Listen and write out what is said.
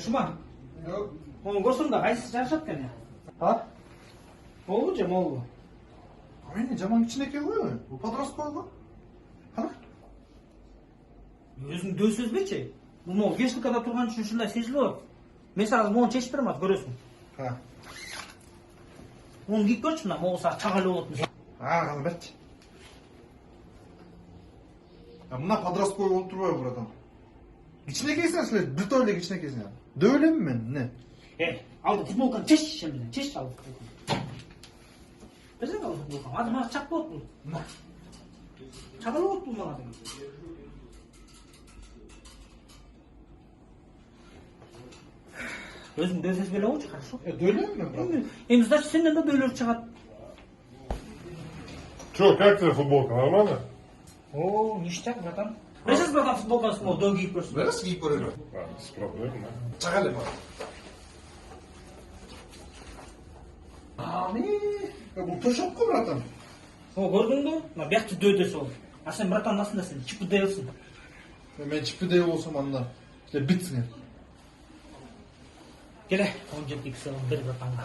Шуман. Onu көрсөң да кайсысы жашап экен? А? Могу же, могу. Айне жаман кичинекей ғой. Бул подросток го. Кана? Өзүң дөз сөзбечи. Бул могу вешалкада турган үчүн ушундай сезилип атат. Мен сага могуну чечип берем азыр көрөсүң. Ha. Onu кийип көрчү мына, могу сага чагалы болот. Кана берчи. Мына подростковый болуп турбайбы, братан? Кичинекейсиң силер, бир той эле кичинекейсиң. Дөп элеми мен, эмне? Алды футболканы чеш, эмне? Чеш алды футболканы. Берсең алды футболканы. Азыр мага чак болот бул. Чагалы болот бул мага деген. Өзүң дөз беле болчу, хорошо? Дөп элеми мен, брат? Эми значит сенден да дөйлөр чыгат. Че, как тебе футболка? Нормально? О, ништяк, братан. Бересиз, братан, футболканы могу дөң кийип көрсүн. Бересиз кийип көрөлү. Без проблем, да. Чага эле бара. Бул тошоп го, братан. О, көрдүңбү? Мына биякчы дөдөсү бол. А сен братан астында сен чипыдейлсың. Мен чипидей болсом анда силер битсиңер. Келе, 10 жыл икisi бир братанга.